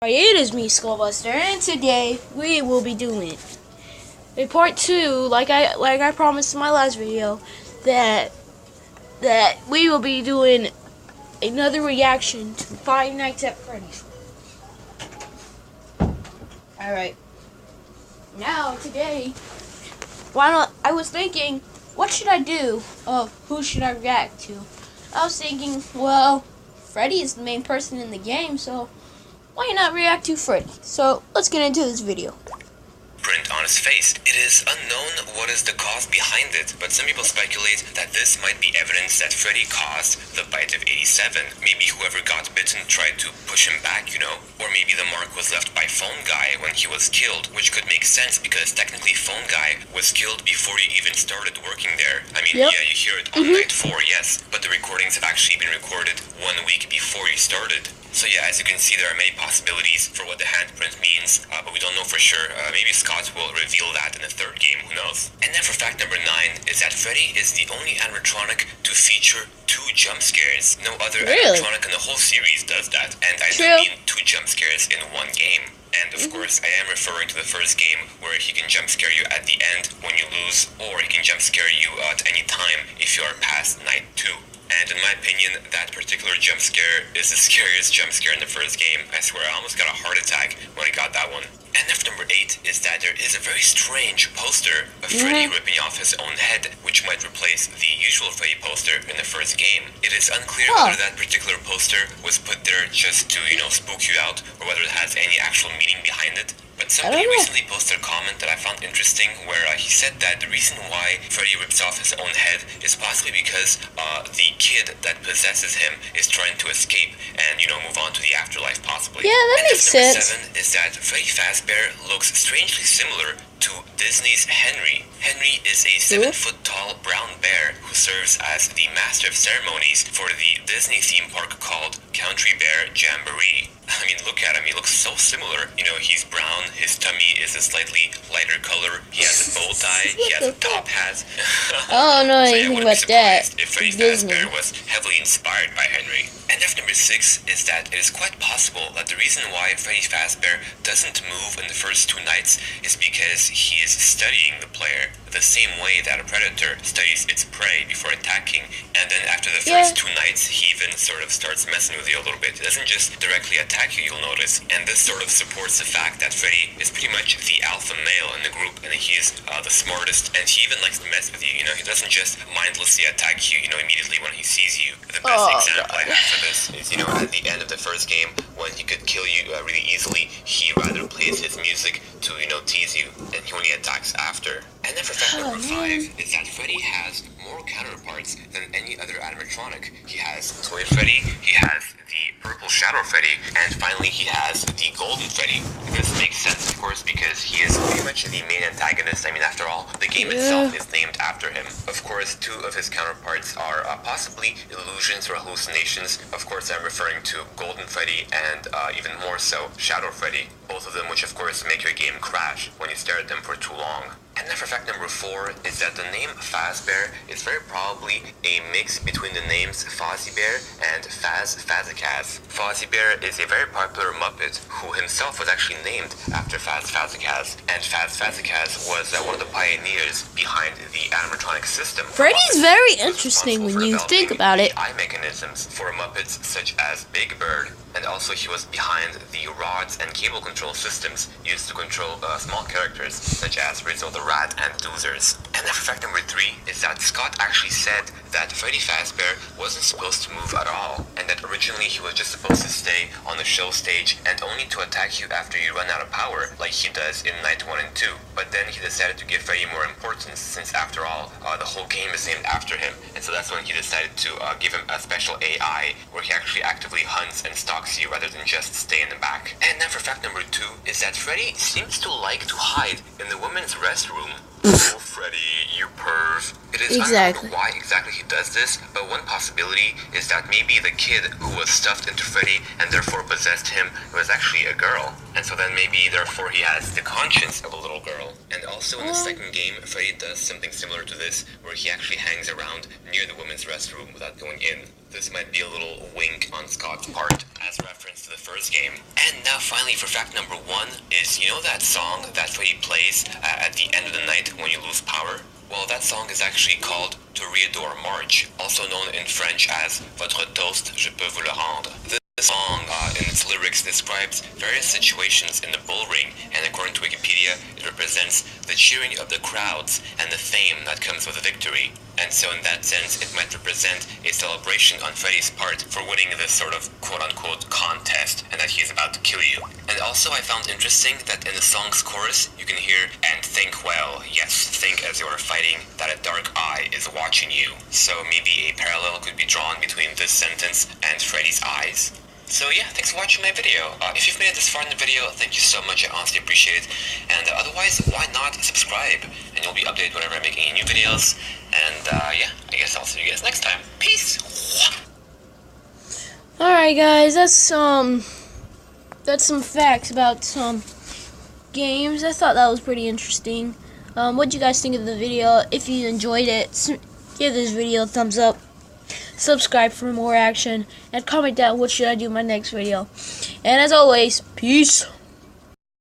Alright, it is me, Skullbuster, and today we will be doing a part 2, like I promised in my last video, that we will be doing another reaction to Five Nights at Freddy's. Alright, now today, I was thinking, what should I do? Who should I react to? I was thinking, well, Freddy is the main person in the game, so why not react to Freddy? So let's get into this video. Print on his face. It is unknown what is the cause behind it, but some people speculate that this might be evidence that Freddy caused the bite of 87. Maybe whoever got bitten tried to push him back, or maybe the mark was left by Phone Guy when he was killed, which could make sense because technically Phone Guy was killed before he even started working there. I mean, yeah, you hear it on night 4, yes, but the recordings have actually been recorded 1 week before he started. So yeah, as you can see, there are many possibilities for what the handprint means, but we don't know for sure. Maybe Scott will reveal that in the third game, who knows. And then for fact number 9 is that Freddy is the only animatronic to feature 2 jump scares. No other animatronic in the whole series does that, and I do mean 2 jump scares in 1 game. And of course, I am referring to the first game where he can jump scare you at the end when you lose, or he can jump scare you at any time if you are past night 2. And in my opinion, that particular jump scare is the scariest jump scare in the first game. I swear, I almost got a heart attack when I got that one. And number 8 is that there is a very strange poster of Freddy ripping off his own head, which might replace the usual Freddy poster in the first game. It is unclear whether that particular poster was put there just to, spook you out, or whether it has any actual meaning behind it. But somebody recently posted a comment that I found interesting where he said that the reason why Freddy rips off his own head is possibly because the kid that possesses him is trying to escape and, move on to the afterlife possibly. Yeah, that makes sense. Number 7 is that Freddy Fazbear looks strangely similar to Disney's Henry. Henry is a 7-foot-tall brown bear who serves as the master of ceremonies for the Disney theme park called Country Bear Jamboree. I mean, look at him. He looks so similar. He's brown. His tummy is a slightly lighter color. He has a bow tie. He has a top hat. I don't know anything about that. If Freddy Fazbear was heavily inspired by Henry. And number 6 is that it is quite possible that the reason why Freddy Fazbear doesn't move in the first 2 nights is because he is studying the player the same way that a predator studies its prey before attacking, and then after the first 2 nights he even sort of starts messing with you a little bit. He doesn't just directly attack you, you'll notice, and this sort of supports the fact that Freddy is pretty much the alpha male in the group, and he is the smartest, and he even likes to mess with you. He doesn't just mindlessly attack you, immediately when he sees you. The best example I have for this is, at the end of the first game, when he could kill you really easily, he rather plays his music to, tease you, and he only attacks after. And then for fact number 5 is that Freddy has more counterparts than any other animatronic. He has Toy Freddy, he has the Purple Shadow Freddy, and finally he has the Golden Freddy. This makes sense, of course, because he is pretty much the main antagonist. I mean, after all, the game itself is named after him. Of course, 2 of his counterparts are possibly illusions or hallucinations. Of course, I'm referring to Golden Freddy and even more so, Shadow Freddy. Both of them which, of course, make your game crash when you stare at them for too long. And then for fact number 4 is that the name Fazbear is very probably a mix between the names Fozzie Bear and Fazzacaz. Fozzie Bear is a very popular Muppet who himself was actually named after Fazzacaz, and Fazzacaz was one of the pioneers behind the animatronic system. Freddy's very interesting when you think about it. Eye mechanisms for Muppets such as Big Bird, and also he was behind the rods and cable control systems used to control small characters such as Rizzo the Rat and Doozers. And then fact number 3 is that Scott actually said that Freddy Fazbear wasn't supposed to move at all, and that originally he was just supposed to stay on the show stage and only to attack you after you run out of power, like he does in night 1 and 2. But then he decided to give Freddy more importance, since after all, the whole game is named after him, and so that's when he decided to give him a special AI where he actually actively hunts and stalks you rather than just stay in the back. And then for fact number 2 is that Freddy seems to like to hide in the women's restroom. Oh, Freddy, you perv. It is unknown why exactly he does this, but one possibility is that maybe the kid who was stuffed into Freddy and therefore possessed him was actually a girl. And so then maybe therefore he has the conscience of a little girl. And also in the second game, Freddy does something similar to this, where he actually hangs around near the women's restroom without going in. This might be a little wink on Scott's part as reference to the first game. And now finally for fact number 1 is, you know that song that Freddy plays at the end of the night when you lose power? Well, that song is actually called Toreador March, also known in French as Votre toast, je peux vous le rendre. This song, in its lyrics, describes various situations in the bull ring, and according to Wikipedia, it represents the cheering of the crowds and the fame that comes with a victory. And so in that sense, it might represent a celebration on Freddy's part for winning this sort of quote-unquote contest, and that he's about to kill you. And also I found interesting that in the song's chorus, you can hear, and think well, yes, think as you're fighting, that a dark eye is watching you. So maybe a parallel could be drawn between this sentence and Freddy's eyes. So yeah, thanks for watching my video. If you've made it this far in the video, thank you so much, I honestly appreciate it. And otherwise, why not subscribe? And you'll be updated whenever I'm making new videos. And yeah, I guess I'll see you guys next time. Peace! Alright guys, that's some facts about some games. I thought that was pretty interesting. What'd you guys think of the video? If you enjoyed it, give this video a thumbs up. Subscribe for more action, and comment down what should I do in my next video. And as always, peace.